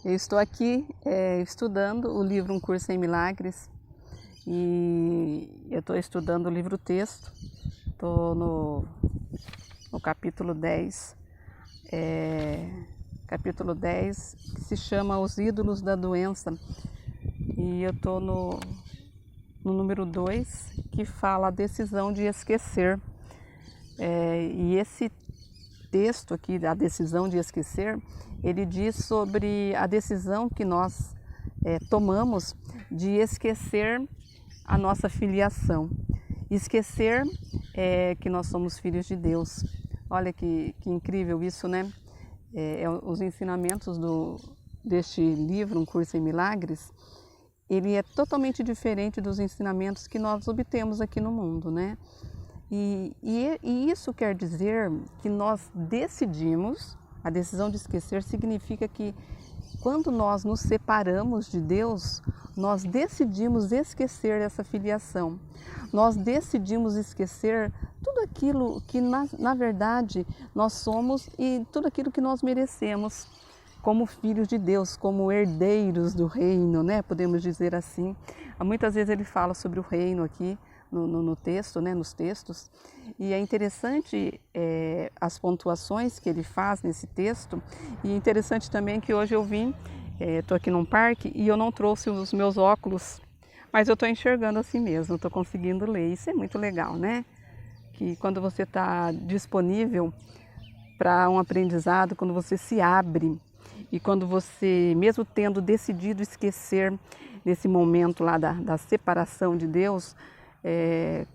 Eu estou aqui estudando o livro Um Curso em Milagres e eu estou estudando o livro texto, estou no capítulo 10, que se chama Os Ídolos da Doença, e eu estou no número 2, que fala a decisão de esquecer. E esse texto aqui, a decisão de esquecer, ele diz sobre a decisão que nós tomamos de esquecer a nossa filiação, esquecer que nós somos filhos de Deus. Olha que incrível isso, né? Os ensinamentos deste livro, Um Curso em Milagres, ele é totalmente diferente dos ensinamentos que nós obtemos aqui no mundo, né? E isso quer dizer que nós decidimos, a decisão de esquecer significa que quando nós nos separamos de Deus, nós decidimos esquecer essa filiação. Nós decidimos esquecer tudo aquilo que na verdade nós somos e tudo aquilo que nós merecemos como filhos de Deus, como herdeiros do reino, né? Podemos dizer assim. Muitas vezes ele fala sobre o reino aqui, no texto, né, nos textos, e é interessante as pontuações que ele faz nesse texto, e é interessante também que hoje eu vim, estou aqui num parque e eu não trouxe os meus óculos, mas eu estou enxergando assim mesmo, estou conseguindo ler. Isso é muito legal, né? Que quando você está disponível para um aprendizado, quando você se abre e quando você, mesmo tendo decidido esquecer nesse momento lá da separação de Deus,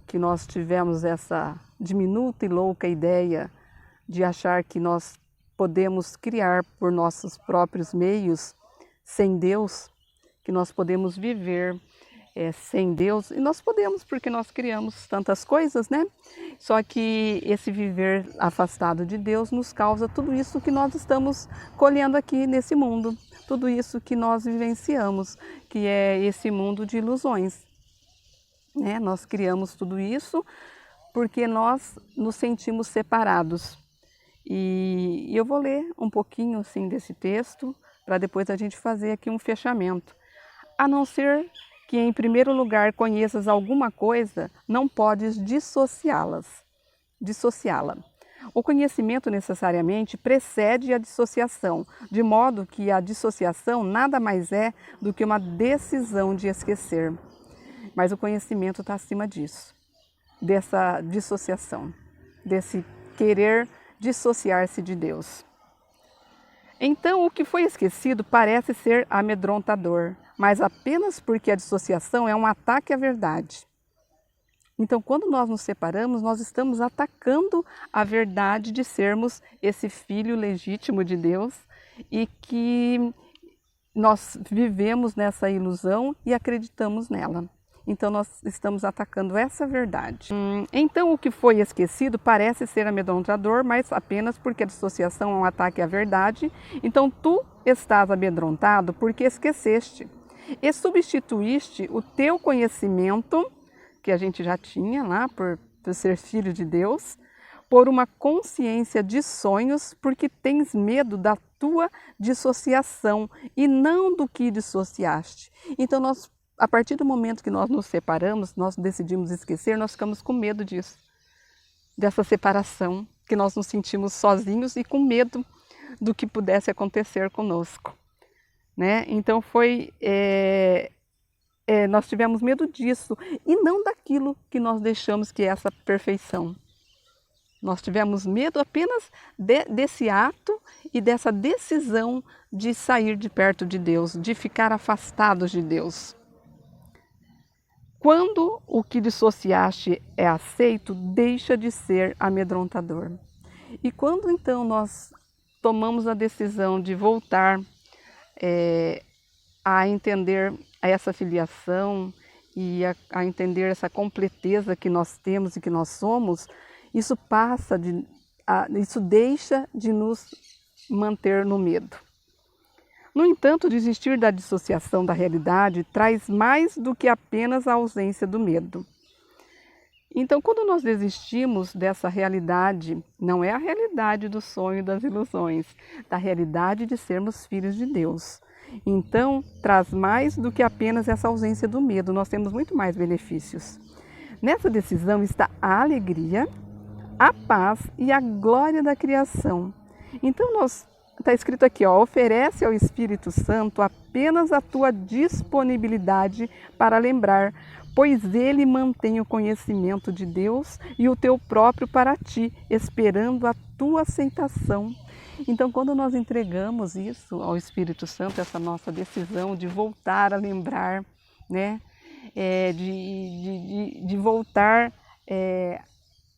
que nós tivemos essa diminuta e louca ideia de achar que nós podemos criar por nossos próprios meios sem Deus, que nós podemos viver sem Deus, e nós podemos porque nós criamos tantas coisas, né? Só que esse viver afastado de Deus nos causa tudo isso que nós estamos colhendo aqui nesse mundo, tudo isso que nós vivenciamos, que é esse mundo de ilusões. Nós criamos tudo isso porque nós nos sentimos separados. E eu vou ler um pouquinho assim desse texto para depois a gente fazer aqui um fechamento. A não ser que em primeiro lugar conheças alguma coisa, não podes dissociá-la. O conhecimento necessariamente precede a dissociação, de modo que a dissociação nada mais é do que uma decisão de esquecer. Mas o conhecimento está acima disso, dessa dissociação, desse querer dissociar-se de Deus. Então, o que foi esquecido parece ser amedrontador, mas apenas porque a dissociação é um ataque à verdade. Então, quando nós nos separamos, nós estamos atacando a verdade de sermos esse filho legítimo de Deus e que nós vivemos nessa ilusão e acreditamos nela. Então, nós estamos atacando essa verdade. Então, o que foi esquecido parece ser amedrontador, mas apenas porque a dissociação é um ataque à verdade. Então, tu estás amedrontado porque esqueceste e substituíste o teu conhecimento, que a gente já tinha lá por ser filho de Deus, por uma consciência de sonhos, porque tens medo da tua dissociação e não do que dissociaste. Então, a partir do momento que nós nos separamos, nós decidimos esquecer, nós ficamos com medo disso, dessa separação, que nós nos sentimos sozinhos e com medo do que pudesse acontecer conosco, né? Então nós tivemos medo disso e não daquilo que nós deixamos que é essa perfeição. Nós tivemos medo apenas desse ato e dessa decisão de sair de perto de Deus, de ficar afastados de Deus. Quando o que dissociaste é aceito, deixa de ser amedrontador. E quando então nós tomamos a decisão de voltar a entender essa filiação e a entender essa completeza que nós temos e que nós somos, isso deixa de nos manter no medo. No entanto, desistir da dissociação da realidade traz mais do que apenas a ausência do medo. Então, quando nós desistimos dessa realidade, não é a realidade do sonho e das ilusões, da realidade de sermos filhos de Deus. Então, traz mais do que apenas essa ausência do medo, nós temos muito mais benefícios. Nessa decisão está a alegria, a paz e a glória da criação. Então, está escrito aqui, ó, oferece ao Espírito Santo apenas a tua disponibilidade para lembrar, pois ele mantém o conhecimento de Deus e o teu próprio para ti, esperando a tua aceitação. Então, quando nós entregamos isso ao Espírito Santo, essa nossa decisão de voltar a lembrar, né, de voltar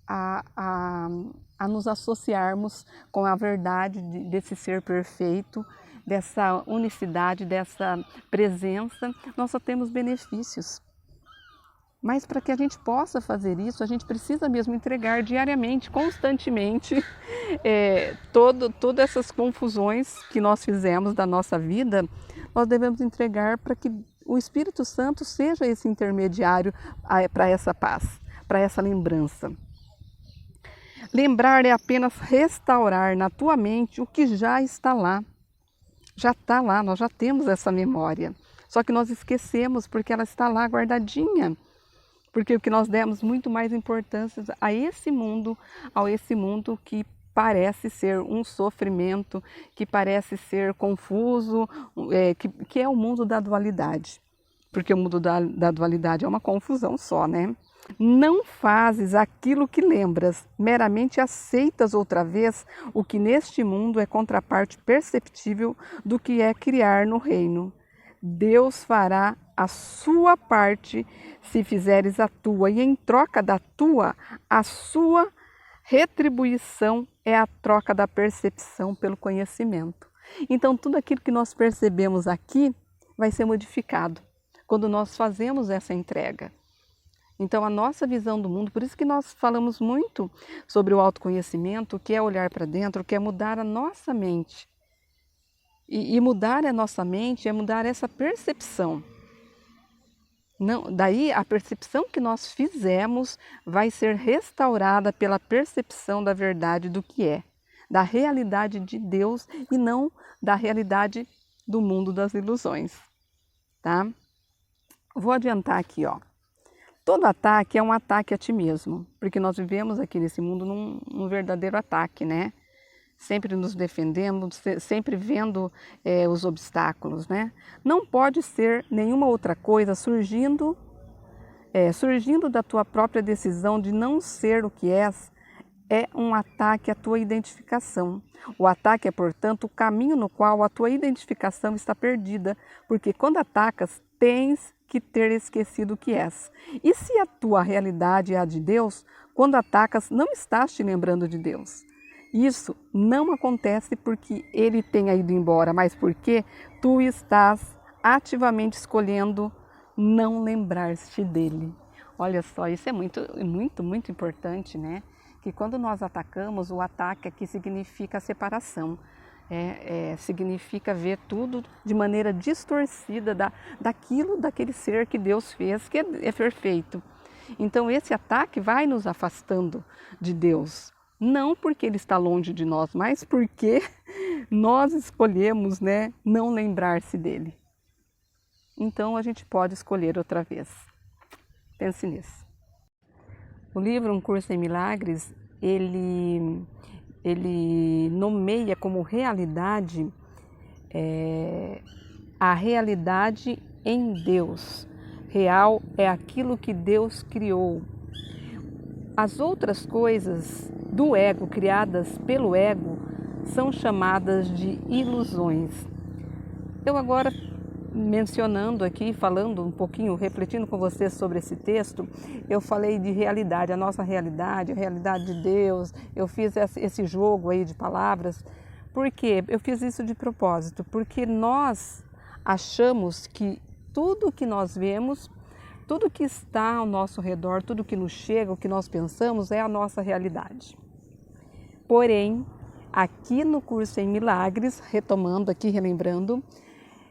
a nos associarmos com a verdade desse ser perfeito, dessa unicidade, dessa presença, nós só temos benefícios. Mas para que a gente possa fazer isso, a gente precisa mesmo entregar diariamente, constantemente, todas essas confusões que nós fizemos da nossa vida, nós devemos entregar para que o Espírito Santo seja esse intermediário para essa paz, para essa lembrança. Lembrar é apenas restaurar na tua mente o que já está lá. Já está lá, nós já temos essa memória. Só que nós esquecemos porque ela está lá guardadinha. Porque o que nós demos muito mais importância a esse mundo que parece ser um sofrimento, que parece ser confuso, que é o mundo da dualidade. Porque o mundo da dualidade é uma confusão só, né? Não fazes aquilo que lembras, meramente aceitas outra vez o que neste mundo é contraparte perceptível do que é criar no reino. Deus fará a sua parte se fizeres a tua, e em troca da tua, a sua retribuição é a troca da percepção pelo conhecimento. Então, tudo aquilo que nós percebemos aqui vai ser modificado quando nós fazemos essa entrega. Então, a nossa visão do mundo, por isso que nós falamos muito sobre o autoconhecimento, que é olhar para dentro, que é mudar a nossa mente. E mudar a nossa mente é mudar essa percepção. Não, daí a percepção que nós fizemos vai ser restaurada pela percepção da verdade do que é, da realidade de Deus e não da realidade do mundo das ilusões, tá? Vou adiantar aqui, ó. Todo ataque é um ataque a ti mesmo, porque nós vivemos aqui nesse mundo num verdadeiro ataque, né? Sempre nos defendendo, sempre vendo os obstáculos, né? Não pode ser nenhuma outra coisa surgindo da tua própria decisão de não ser o que és, é um ataque à tua identificação. O ataque é, portanto, o caminho no qual a tua identificação está perdida, porque quando atacas, tens que ter esquecido o que és. E se a tua realidade é a de Deus, quando atacas, não estás te lembrando de Deus. Isso não acontece porque ele tenha ido embora, mas porque tu estás ativamente escolhendo não lembrar-te dele. Olha só, isso é muito, muito, muito importante, né? Que quando nós atacamos, o ataque aqui significa a separação. Significa ver tudo de maneira distorcida daquele ser que Deus fez, que é perfeito. Então esse ataque vai nos afastando de Deus. Não porque ele está longe de nós, mas porque nós escolhemos, né, não lembrar-se dele. Então a gente pode escolher outra vez. Pense nisso. O livro Um Curso em Milagres, ele nomeia como realidade a realidade em Deus. Real é aquilo que Deus criou. As outras coisas do ego, criadas pelo ego, são chamadas de ilusões. Eu agora, mencionando aqui, falando um pouquinho, refletindo com vocês sobre esse texto, eu falei de realidade, a nossa realidade, a realidade de Deus. Eu fiz esse jogo aí de palavras. Por quê? Eu fiz isso de propósito, porque nós achamos que tudo que nós vemos, tudo que está ao nosso redor, tudo que nos chega, o que nós pensamos é a nossa realidade. Porém, aqui no Curso em Milagres, retomando aqui, relembrando,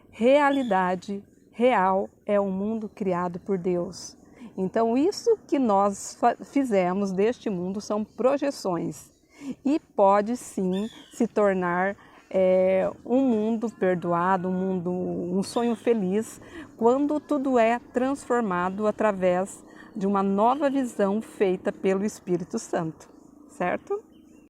realidade real é um mundo criado por Deus. Então, isso que nós fizemos deste mundo são projeções e pode sim se tornar um mundo perdoado, um sonho feliz, quando tudo é transformado através de uma nova visão feita pelo Espírito Santo, certo?